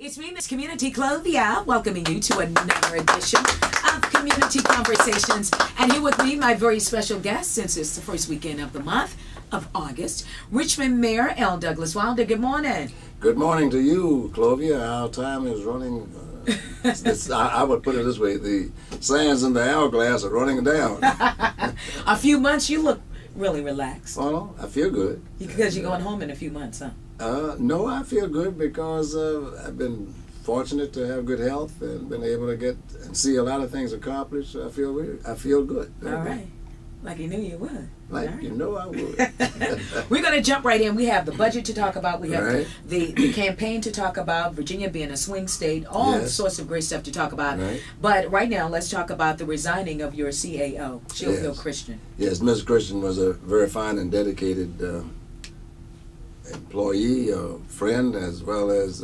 It's me, Miss Community Clovia, welcoming you to another edition of Community Conversations. And here with me, my very special guest, since it's the first weekend of the month of August, Richmond Mayor L. Douglas Wilder. Good morning. Good morning to you, Clovia. Our time is running. I would put it this way: the sands in the hourglass are running down. A few months, you look really relaxed. Oh no, I feel good. Because you're going home in a few months, huh? No, I feel good because I've been fortunate to have good health and been able to get and see a lot of things accomplished. So I feel good. All right. Like you knew you would. Like right. You know I would. We're going to jump right in. We have the budget to talk about. We have right. the campaign to talk about. Virginia being a swing state. All yes. sorts of great stuff to talk about. Right. But right now, let's talk about the resigning of your CAO, Chilfield yes. Christian. Yes, Ms. Christian was a very fine and dedicated employee, friend, as well as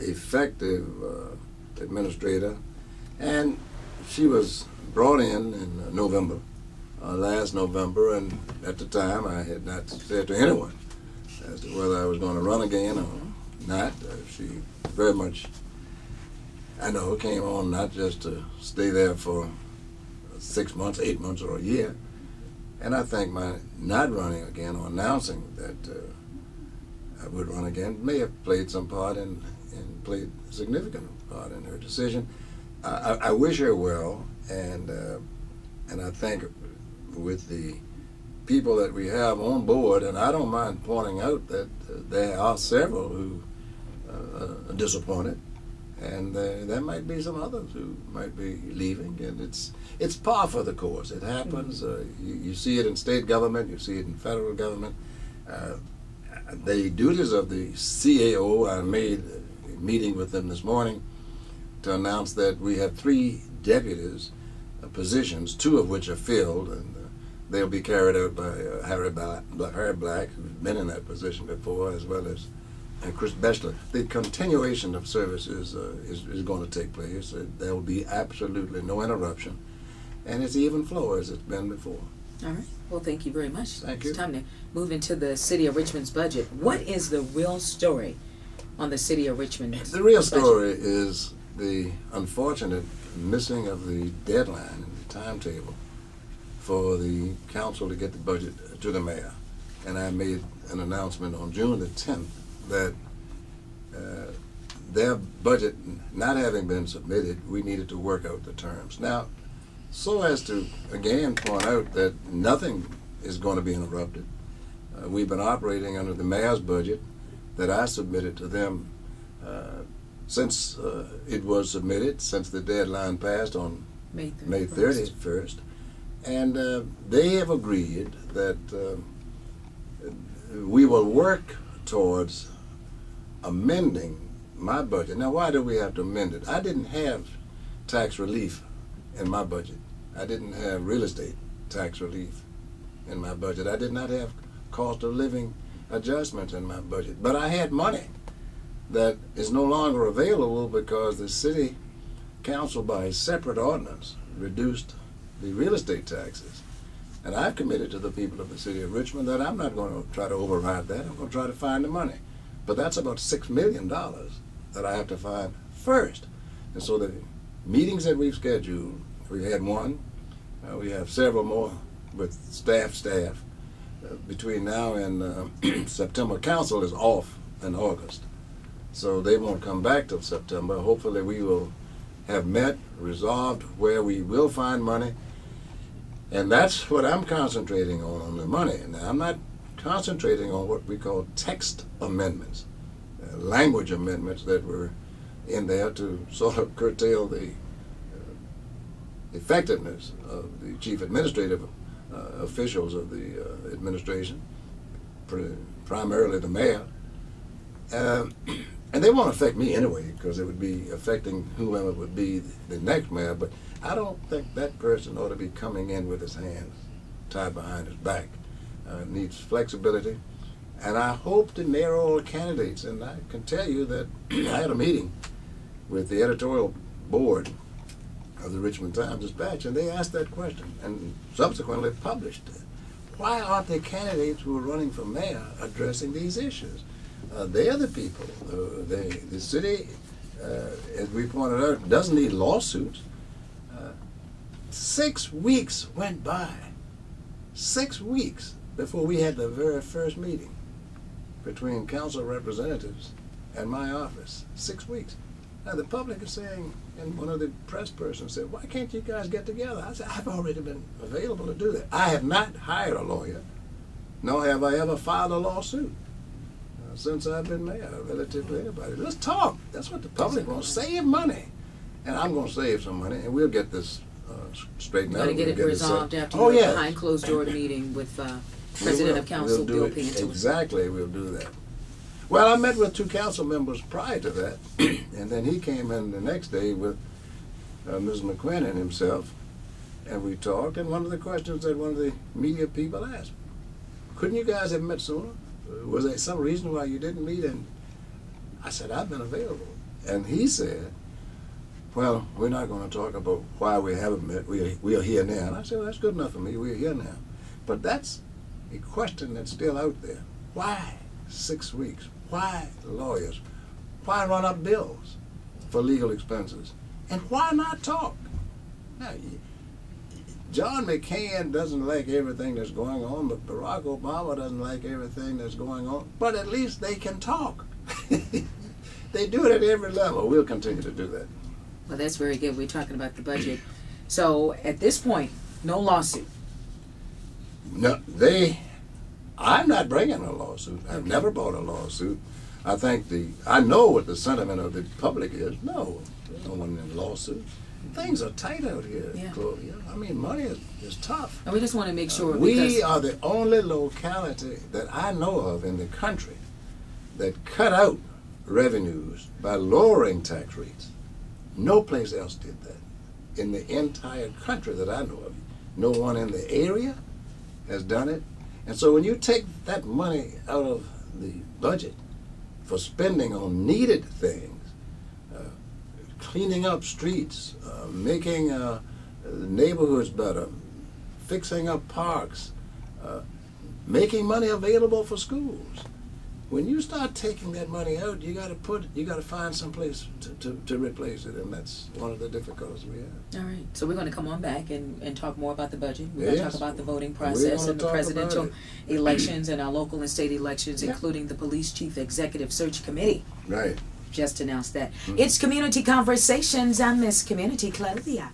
effective administrator. And she was brought in November. Last November, and at the time I had not said to anyone as to whether I was going to run again or not. She very much, I know, came on not just to stay there for 6 months, 8 months, or a year. And I think my not running again or announcing that I would run again may have played some part and played a significant part in her decision. I wish her well, and I think with the people that we have on board, and I don't mind pointing out that there are several who are disappointed, and there might be some others who might be leaving, and it's par for the course. It happens. You see it in state government, you see it in federal government. The duties of the CAO, I made a meeting with them this morning to announce that we have 3 deputies positions, 2 of which are filled, and they'll be carried out by Harry Black, who's been in that position before, as well as Chris Bechler. The continuation of services is going to take place. There will be absolutely no interruption, and it's even flow as it's been before. All right. Well, thank you very much. Thank you. It's time to move into the City of Richmond's budget. What is the real story on the City of Richmond? The real story is the unfortunate missing of the deadline and the timetable for the council to get the budget to the mayor. And I made an announcement on June the 10th that their budget not having been submitted, we needed to work out the terms. Now, so as to again point out that nothing is going to be interrupted. We've been operating under the mayor's budget that I submitted to them since it was submitted, since the deadline passed on May 31st. And they have agreed that we will work towards amending my budget. Now, why do we have to amend it? I didn't have tax relief in my budget. I didn't have real estate tax relief in my budget. I did not have cost of living adjustments in my budget. But I had money that is no longer available because the city council, by a separate ordinance, reduced the real estate taxes. And I've committed to the people of the city of Richmond that I'm not going to try to override that. I'm going to try to find the money. But that's about $6 million that I have to find first. And so the meetings that we've scheduled, we had one, we have several more with staff. Between now and September, council is off in August. So they won't come back till September. Hopefully we will have met, resolved where we will find money. And that's what I'm concentrating on the money. Now, I'm not concentrating on what we call text amendments, language amendments that were in there to sort of curtail the effectiveness of the chief administrative officials of the administration, primarily the mayor. And they won't affect me anyway, because it would be affecting whoever would be the next mayor. But I don't think that person ought to be coming in with his hands tied behind his back. It needs flexibility. And I hope the mayoral candidates, and I can tell you that I had a meeting with the editorial board of the Richmond Times-Dispatch, and they asked that question and subsequently published it. Why aren't the candidates who are running for mayor addressing these issues? they are the people. The city, as we pointed out, doesn't need lawsuits. 6 weeks went by. 6 weeks before we had the very first meeting between council representatives and my office. 6 weeks. Now the public is saying, and one of the press persons said, "Why can't you guys get together?" I said, "I've already been available to do that. I have not hired a lawyer, nor have I ever filed a lawsuit since I've been mayor relative to anybody. Let's talk. That's what the public wants. Save money. And I'm going to save some money, and we'll get this straightened out. Got to get it resolved after your behind closed door meeting with President of Council Bill Pinto. Exactly, we'll do that. Well, I met with 2 council members prior to that, and then he came in the next day with Ms. McQuinn and himself, and we talked, and one of the questions that one of the media people asked, couldn't you guys have met sooner? Was there some reason why you didn't meet? And I said, I've been available. And he said, well, we're not going to talk about why we haven't met. We are here now. And I said, well, that's good enough for me. We're here now. But that's a question that's still out there. Why 6 weeks? Why lawyers? Why run up bills for legal expenses? And why not talk? Now, John McCain doesn't like everything that's going on, but Barack Obama doesn't like everything that's going on. But at least they can talk. They do it at every level. We'll continue to do that. Well, that's very good. We're talking about the budget. So at this point, no lawsuit. No, I'm not bringing a lawsuit. I've never brought a lawsuit. I know what the sentiment of the public is. No, there's no one in a lawsuit. Things are tight out here, Clovia. I mean, money is tough. And we just want to make sure we are the only locality that I know of in the country that cut out revenues by lowering tax rates. No place else did that in the entire country that I know of. No one in the area has done it. And so when you take that money out of the budget for spending on needed things, cleaning up streets, making neighborhoods better, fixing up parks, making money available for schools. When you start taking that money out, you got to find some place to replace it, and that's one of the difficulties we have. All right, so we're going to come on back and talk more about the budget. We're going to talk about the voting process and the presidential elections and our local and state elections, including the Police Chief Executive Search Committee. Right. Just announced that. It's Community Conversations. I'm Miss Community Clovia.